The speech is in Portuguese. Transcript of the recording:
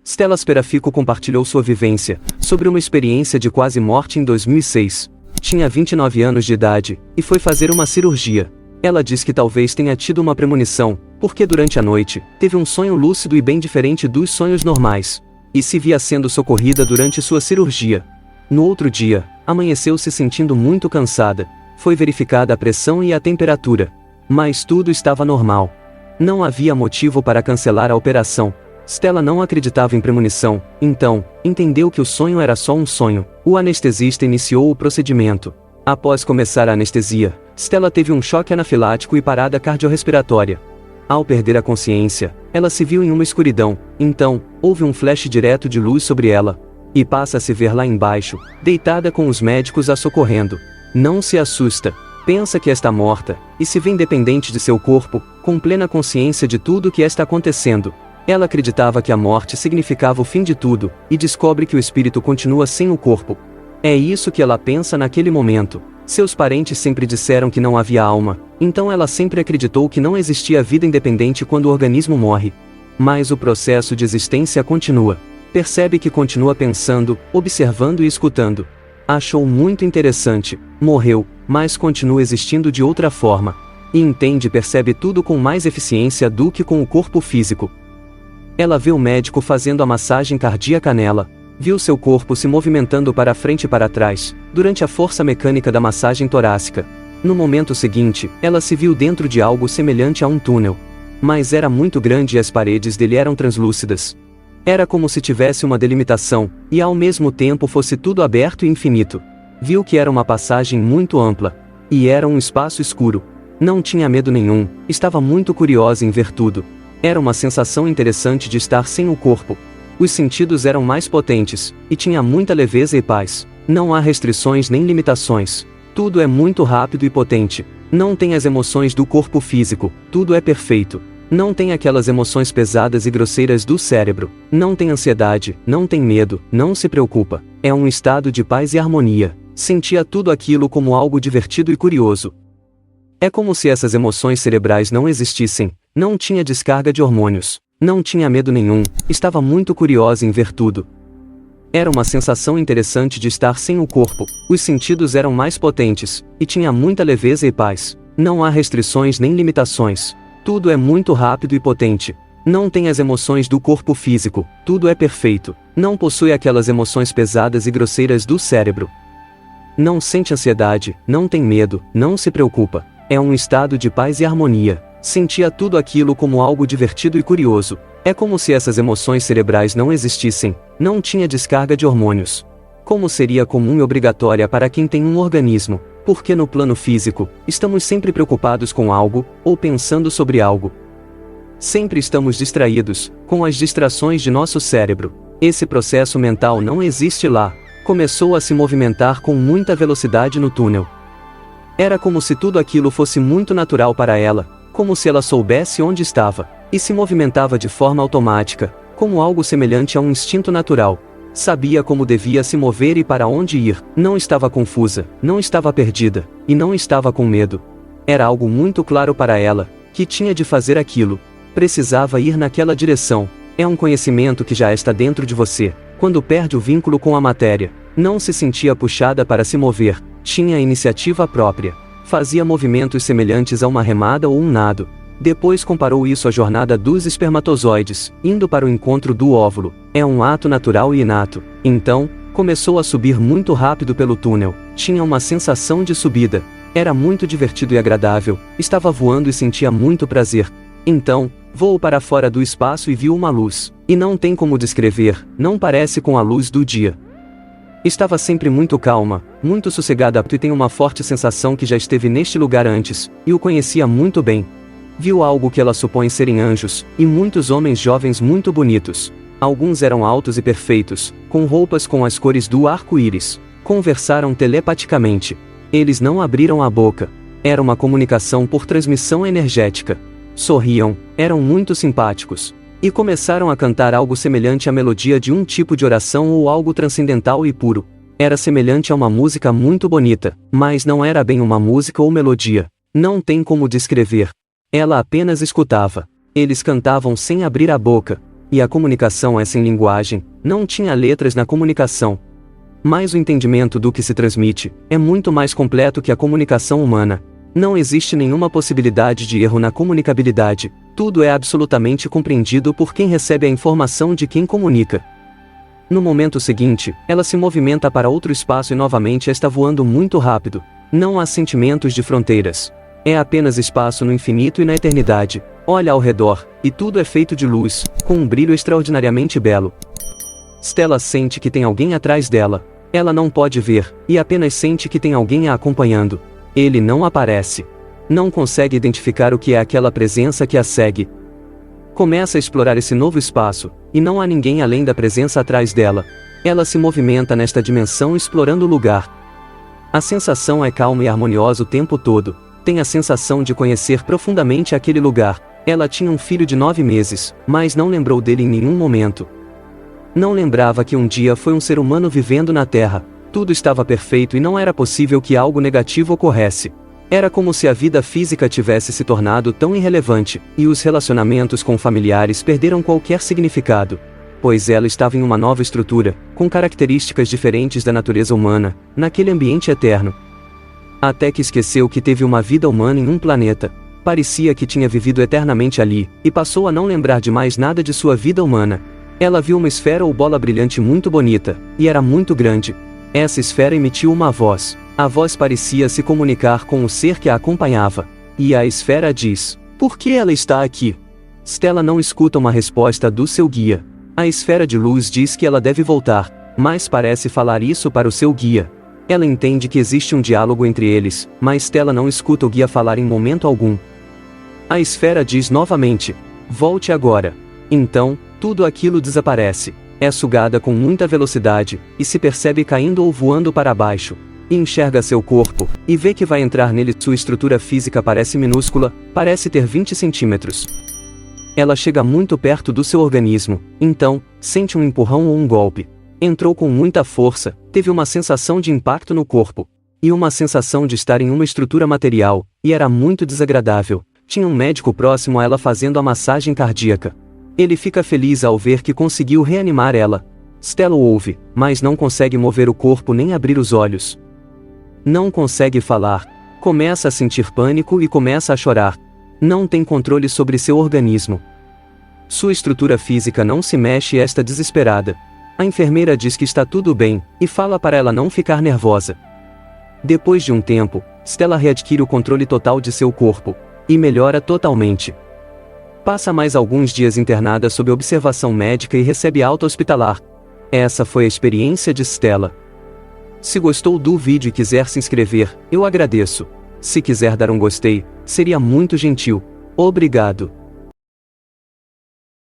Stella Serafico compartilhou sua vivência sobre uma experiência de quase morte em 2006. Tinha 29 anos de idade e foi fazer uma cirurgia. Ela diz que talvez tenha tido uma premonição, porque durante a noite, teve um sonho lúcido e bem diferente dos sonhos normais, e se via sendo socorrida durante sua cirurgia. No outro dia, amanheceu se sentindo muito cansada. Foi verificada a pressão e a temperatura, mas tudo estava normal. Não havia motivo para cancelar a operação. Stella não acreditava em premonição, então, entendeu que o sonho era só um sonho. O anestesista iniciou o procedimento. Após começar a anestesia, Stella teve um choque anafilático e parada cardiorrespiratória. Ao perder a consciência, ela se viu em uma escuridão, então, houve um flash direto de luz sobre ela. E passa a se ver lá embaixo, deitada com os médicos a socorrendo. Não se assusta, pensa que está morta, e se vê independente de seu corpo, com plena consciência de tudo o que está acontecendo. Ela acreditava que a morte significava o fim de tudo, e descobre que o espírito continua sem o corpo. É isso que ela pensa naquele momento. Seus parentes sempre disseram que não havia alma, então ela sempre acreditou que não existia vida independente quando o organismo morre. Mas o processo de existência continua. Percebe que continua pensando, observando e escutando. Achou muito interessante, morreu, mas continua existindo de outra forma. E entende e percebe tudo com mais eficiência do que com o corpo físico. Ela vê o médico fazendo a massagem cardíaca nela, viu seu corpo se movimentando para frente e para trás, durante a força mecânica da massagem torácica. No momento seguinte, ela se viu dentro de algo semelhante a um túnel. Mas era muito grande e as paredes dele eram translúcidas. Era como se tivesse uma delimitação, e ao mesmo tempo fosse tudo aberto e infinito. Viu que era uma passagem muito ampla. E era um espaço escuro. Não tinha medo nenhum, estava muito curiosa em ver tudo. Era uma sensação interessante de estar sem o corpo. Os sentidos eram mais potentes, e tinha muita leveza e paz. Não há restrições nem limitações. Tudo é muito rápido e potente. Não tem as emoções do corpo físico, tudo é perfeito. Não tem aquelas emoções pesadas e grosseiras do cérebro. Não tem ansiedade, não tem medo, não se preocupa. É um estado de paz e harmonia. Sentia tudo aquilo como algo divertido e curioso. É como se essas emoções cerebrais não existissem. Não tinha descarga de hormônios. Não tinha medo nenhum. Estava muito curiosa em ver tudo. Era uma sensação interessante de estar sem o corpo. Os sentidos eram mais potentes, e tinha muita leveza e paz. Não há restrições nem limitações. Tudo é muito rápido e potente. Não tem as emoções do corpo físico, tudo é perfeito. Não possui aquelas emoções pesadas e grosseiras do cérebro. Não sente ansiedade, não tem medo, não se preocupa. É um estado de paz e harmonia. Sentia tudo aquilo como algo divertido e curioso. É como se essas emoções cerebrais não existissem. Não tinha descarga de hormônios. Como seria comum e obrigatória para quem tem um organismo. Porque no plano físico, estamos sempre preocupados com algo, ou pensando sobre algo. Sempre estamos distraídos, com as distrações de nosso cérebro. Esse processo mental não existe lá. Começou a se movimentar com muita velocidade no túnel. Era como se tudo aquilo fosse muito natural para ela, como se ela soubesse onde estava, e se movimentava de forma automática, como algo semelhante a um instinto natural. Sabia como devia se mover e para onde ir. Não estava confusa, não estava perdida, e não estava com medo. Era algo muito claro para ela, que tinha de fazer aquilo. Precisava ir naquela direção. É um conhecimento que já está dentro de você. Quando perde o vínculo com a matéria, não se sentia puxada para se mover, tinha iniciativa própria. Fazia movimentos semelhantes a uma remada ou um nado. Depois comparou isso à jornada dos espermatozoides, indo para o encontro do óvulo. É um ato natural e inato. Então, começou a subir muito rápido pelo túnel. Tinha uma sensação de subida. Era muito divertido e agradável. Estava voando e sentia muito prazer. Então, voou para fora do espaço e viu uma luz. E não tem como descrever, não parece com a luz do dia. Estava sempre muito calma, muito sossegada e tem uma forte sensação que já esteve neste lugar antes, e o conhecia muito bem. Viu algo que ela supõe serem anjos, e muitos homens jovens muito bonitos. Alguns eram altos e perfeitos, com roupas com as cores do arco-íris. Conversaram telepaticamente. Eles não abriram a boca. Era uma comunicação por transmissão energética. Sorriam, eram muito simpáticos. E começaram a cantar algo semelhante à melodia de um tipo de oração ou algo transcendental e puro. Era semelhante a uma música muito bonita, mas não era bem uma música ou melodia. Não tem como descrever. Ela apenas escutava. Eles cantavam sem abrir a boca. E a comunicação é sem linguagem, não tinha letras na comunicação. Mas o entendimento do que se transmite é muito mais completo que a comunicação humana. Não existe nenhuma possibilidade de erro na comunicabilidade, tudo é absolutamente compreendido por quem recebe a informação de quem comunica. No momento seguinte, ela se movimenta para outro espaço e novamente está voando muito rápido. Não há sentimentos de fronteiras. É apenas espaço no infinito e na eternidade. Olha ao redor, e tudo é feito de luz, com um brilho extraordinariamente belo. Stella sente que tem alguém atrás dela. Ela não pode ver, e apenas sente que tem alguém a acompanhando. Ele não aparece. Não consegue identificar o que é aquela presença que a segue. Começa a explorar esse novo espaço, e não há ninguém além da presença atrás dela. Ela se movimenta nesta dimensão explorando o lugar. A sensação é calma e harmoniosa o tempo todo. Tem a sensação de conhecer profundamente aquele lugar. Ela tinha um filho de 9 meses, mas não lembrou dele em nenhum momento. Não lembrava que um dia foi um ser humano vivendo na Terra. Tudo estava perfeito e não era possível que algo negativo ocorresse. Era como se a vida física tivesse se tornado tão irrelevante, e os relacionamentos com familiares perderam qualquer significado. Pois ela estava em uma nova estrutura, com características diferentes da natureza humana, naquele ambiente eterno. Até que esqueceu que teve uma vida humana em um planeta. Parecia que tinha vivido eternamente ali, e passou a não lembrar de mais nada de sua vida humana. Ela viu uma esfera ou bola brilhante muito bonita, e era muito grande. Essa esfera emitiu uma voz. A voz parecia se comunicar com o ser que a acompanhava. E a esfera diz: "Por que ela está aqui?" Stella não escuta uma resposta do seu guia. A esfera de luz diz que ela deve voltar, mas parece falar isso para o seu guia. Ela entende que existe um diálogo entre eles, mas Stella não escuta o guia falar em momento algum. A esfera diz novamente: "Volte agora." Então, tudo aquilo desaparece. É sugada com muita velocidade, e se percebe caindo ou voando para baixo. E enxerga seu corpo, e vê que vai entrar nele. Sua estrutura física parece minúscula, parece ter 20 centímetros. Ela chega muito perto do seu organismo, então, sente um empurrão ou um golpe. Entrou com muita força, teve uma sensação de impacto no corpo. E uma sensação de estar em uma estrutura material, e era muito desagradável. Tinha um médico próximo a ela fazendo a massagem cardíaca. Ele fica feliz ao ver que conseguiu reanimar ela. Stella ouve, mas não consegue mover o corpo nem abrir os olhos. Não consegue falar. Começa a sentir pânico e começa a chorar. Não tem controle sobre seu organismo. Sua estrutura física não se mexe e está desesperada. A enfermeira diz que está tudo bem, e fala para ela não ficar nervosa. Depois de um tempo, Stella readquire o controle total de seu corpo, e melhora totalmente. Passa mais alguns dias internada sob observação médica e recebe alta hospitalar. Essa foi a experiência de Stella. Se gostou do vídeo e quiser se inscrever, eu agradeço. Se quiser dar um gostei, seria muito gentil. Obrigado.